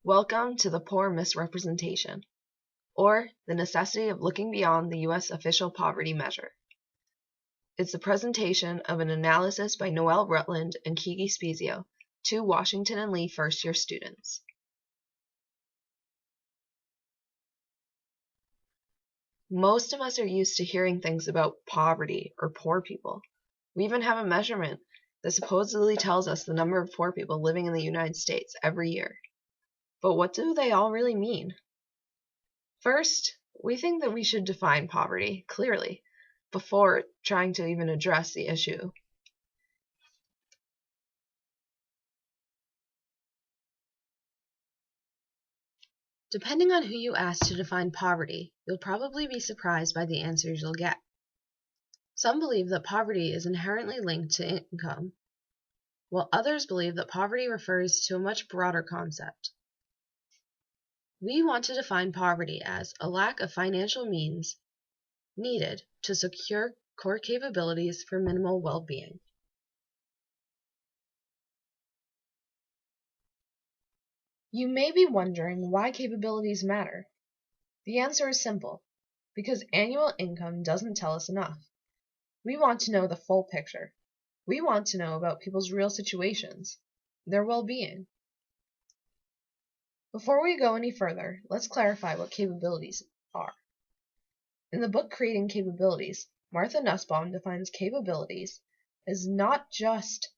Welcome to the poor misrepresentation, or the necessity of looking beyond the U.S. official poverty measure. It's a presentation of an analysis by Noel Rutland and Kiki Spezio, two Washington and Lee first-year students. Most of us are used to hearing things about poverty or poor people. We even have a measurement that supposedly tells us the number of poor people living in the United States every year. But what do they all really mean? First, we think that we should define poverty clearly before trying to even address the issue. Depending on who you ask to define poverty, you'll probably be surprised by the answers you'll get. Some believe that poverty is inherently linked to income, while others believe that poverty refers to a much broader concept. We want to define poverty as a lack of financial means needed to secure core capabilities for minimal well-being. You may be wondering why capabilities matter. The answer is simple: because annual income doesn't tell us enough. We want to know the full picture. We want to know about people's real situations, their well-being. Before we go any further, let's clarify what capabilities are. In the book Creating Capabilities, Martha Nussbaum defines capabilities as not just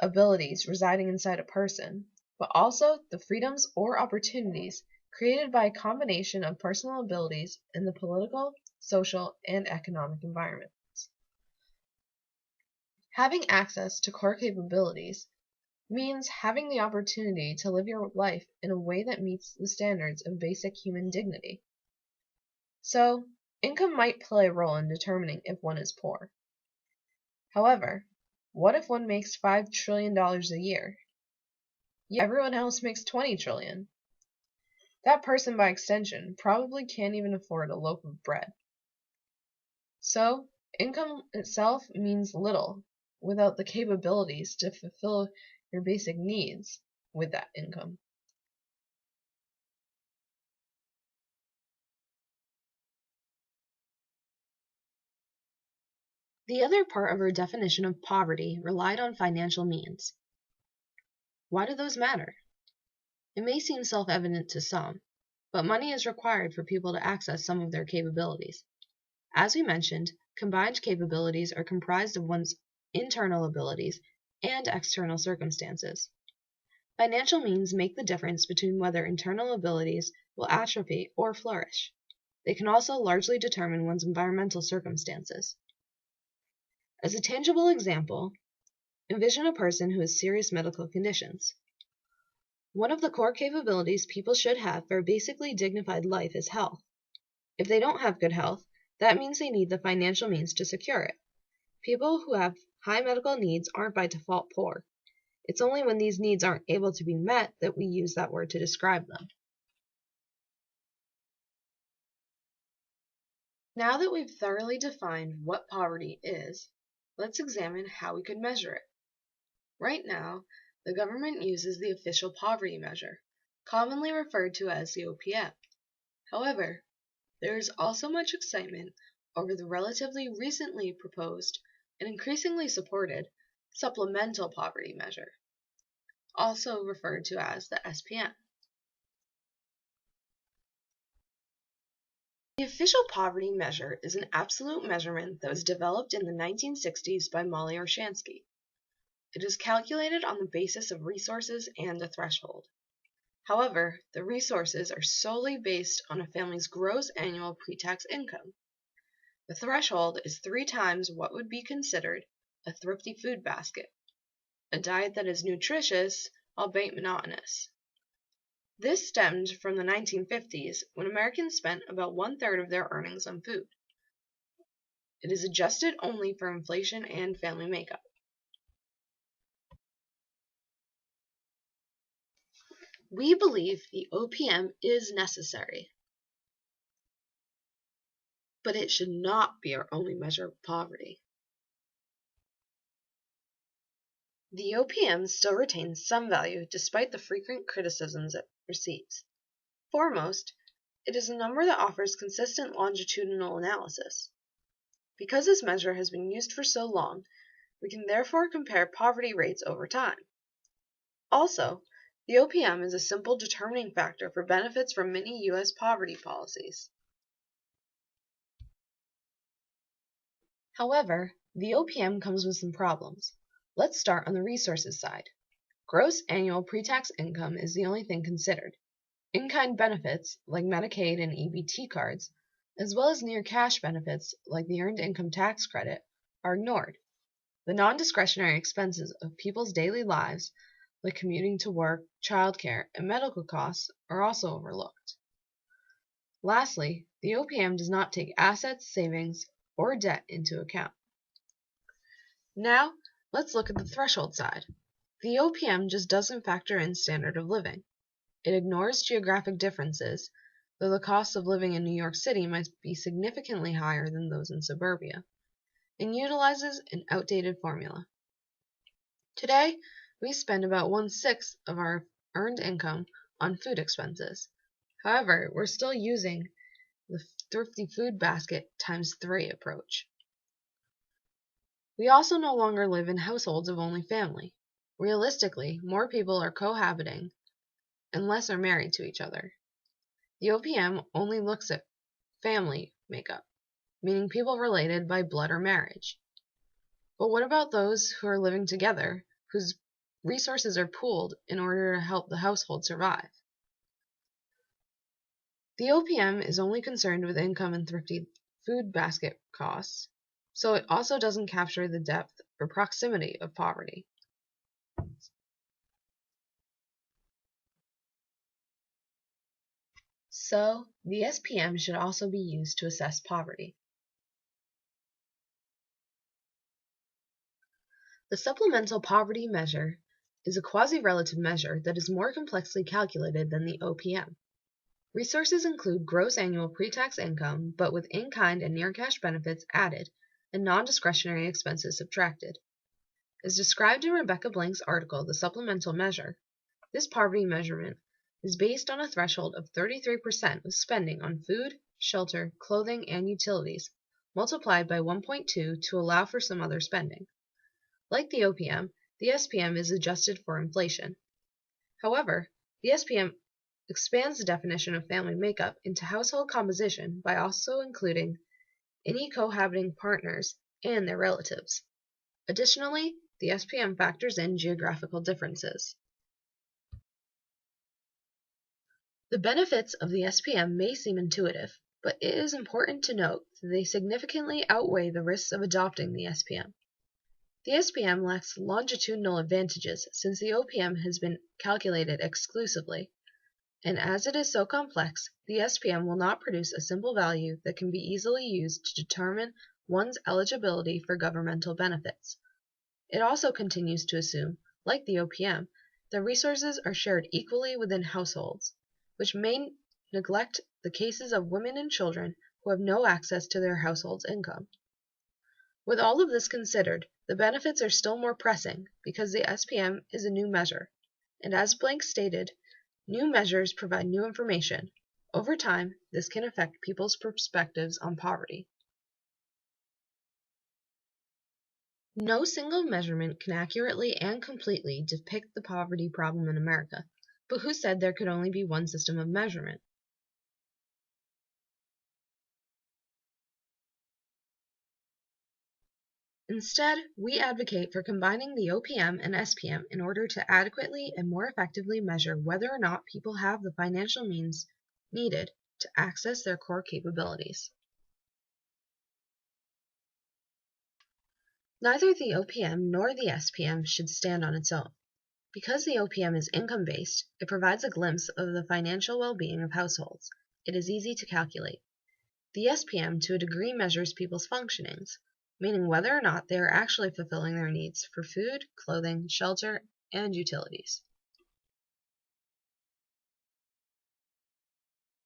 abilities residing inside a person, but also the freedoms or opportunities created by a combination of personal abilities in the political, social, and economic environments. Having access to core capabilities means having the opportunity to live your life in a way that meets the standards of basic human dignity. So, income might play a role in determining if one is poor. However, what if one makes $5 trillion a year? Yet everyone else makes $20 trillion. That person, by extension, probably can't even afford a loaf of bread. So, income itself means little without the capabilities to fulfill your basic needs with that income. The other part of our definition of poverty relied on financial means. Why do those matter? It may seem self-evident to some, but money is required for people to access some of their capabilities. As we mentioned, combined capabilities are comprised of one's internal abilities and external circumstances. Financial means make the difference between whether internal abilities will atrophy or flourish. They can also largely determine one's environmental circumstances. As a tangible example, envision a person who has serious medical conditions. One of the core capabilities people should have for a basically dignified life is health. If they don't have good health, that means they need the financial means to secure it. People who have high medical needs aren't by default poor. It's only when these needs aren't able to be met that we use that word to describe them. Now that we've thoroughly defined what poverty is, let's examine how we could measure it. Right now, the government uses the official poverty measure, commonly referred to as the OPM. However, there is also much excitement over the relatively recently proposed and increasingly supported supplemental poverty measure, also referred to as the SPM. The official poverty measure is an absolute measurement that was developed in the 1960s by Molly Orshansky. It is calculated on the basis of resources and a threshold. However, the resources are solely based on a family's gross annual pre-tax income. The threshold is 3 times what would be considered a thrifty food basket, a diet that is nutritious, albeit monotonous. This stemmed from the 1950s, when Americans spent about 1/3 of their earnings on food. It is adjusted only for inflation and family makeup. We believe the OPM is necessary, but it should not be our only measure of poverty. The OPM still retains some value despite the frequent criticisms receives. Foremost, it is a number that offers consistent longitudinal analysis. Because this measure has been used for so long, we can therefore compare poverty rates over time. Also, the OPM is a simple determining factor for benefits from many U.S. poverty policies. However, the OPM comes with some problems. Let's start on the resources side. Gross annual pre-tax income is the only thing considered. In-kind benefits, like Medicaid and EBT cards, as well as near-cash benefits, like the Earned Income Tax Credit, are ignored. The non-discretionary expenses of people's daily lives, like commuting to work, childcare, and medical costs, are also overlooked. Lastly, the OPM does not take assets, savings, or debt into account. Now, let's look at the threshold side. The OPM just doesn't factor in standard of living. It ignores geographic differences, though the cost of living in New York City might be significantly higher than those in suburbia, and utilizes an outdated formula. Today, we spend about 1/6 of our earned income on food expenses. However, we're still using the thrifty food basket times 3 approach. We also no longer live in households of only family. Realistically, more people are cohabiting and less are married to each other. The OPM only looks at family makeup, meaning people related by blood or marriage. But what about those who are living together, whose resources are pooled in order to help the household survive? The OPM is only concerned with income and thrifty food basket costs, so it also doesn't capture the depth or proximity of poverty. So, the SPM should also be used to assess poverty. The supplemental poverty measure is a quasi-relative measure that is more complexly calculated than the OPM. Resources include gross annual pre-tax income, but with in-kind and near-cash benefits added and non-discretionary expenses subtracted. As described in Rebecca Blank's article, The Supplemental Measure, this poverty measurement is based on a threshold of 33% of spending on food, shelter, clothing, and utilities, multiplied by 1.2 to allow for some other spending. Like the OPM, the SPM is adjusted for inflation. However, the SPM expands the definition of family makeup into household composition by also including any cohabiting partners and their relatives. Additionally, the SPM factors in geographical differences. The benefits of the SPM may seem intuitive, but it is important to note that they significantly outweigh the risks of adopting the SPM. The SPM lacks longitudinal advantages since the OPM has been calculated exclusively, and as it is so complex, the SPM will not produce a simple value that can be easily used to determine one's eligibility for governmental benefits. It also continues to assume, like the OPM, that resources are shared equally within households, which may neglect the cases of women and children who have no access to their household's income. With all of this considered, the benefits are still more pressing because the SPM is a new measure, and as Blank stated, new measures provide new information. Over time, this can affect people's perspectives on poverty. No single measurement can accurately and completely depict the poverty problem in America, but who said there could only be one system of measurement? Instead, we advocate for combining the OPM and SPM in order to adequately and more effectively measure whether or not people have the financial means needed to access their core capabilities. Neither the OPM nor the SPM should stand on its own. Because the OPM is income-based, it provides a glimpse of the financial well-being of households. It is easy to calculate. The SPM to a degree measures people's functionings, meaning whether or not they are actually fulfilling their needs for food, clothing, shelter, and utilities.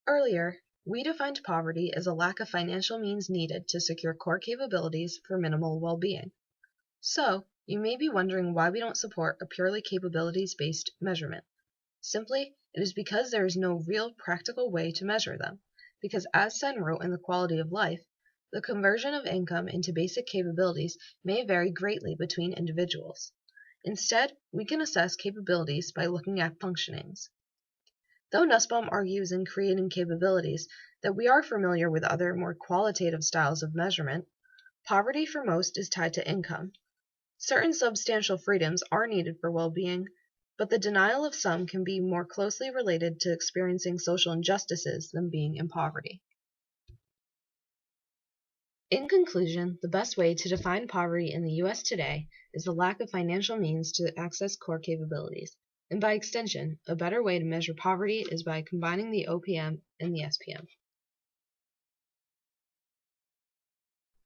Earlier, we defined poverty as a lack of financial means needed to secure core capabilities for minimal well-being. So, you may be wondering why we don't support a purely capabilities-based measurement. Simply, it is because there is no real practical way to measure them, because as Sen wrote in The Quality of Life, the conversion of income into basic capabilities may vary greatly between individuals. Instead, we can assess capabilities by looking at functionings. Though Nussbaum argues in creating capabilities that we are familiar with other more qualitative styles of measurement, poverty for most is tied to income. Certain substantial freedoms are needed for well-being, but the denial of some can be more closely related to experiencing social injustices than being in poverty. In conclusion, the best way to define poverty in the U.S. today is the lack of financial means to access core capabilities. And by extension, a better way to measure poverty is by combining the OPM and the SPM.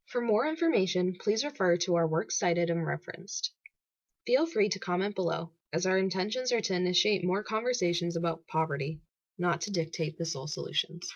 For more information, please refer to our works cited and referenced. Feel free to comment below, as our intentions are to initiate more conversations about poverty, not to dictate the sole solutions.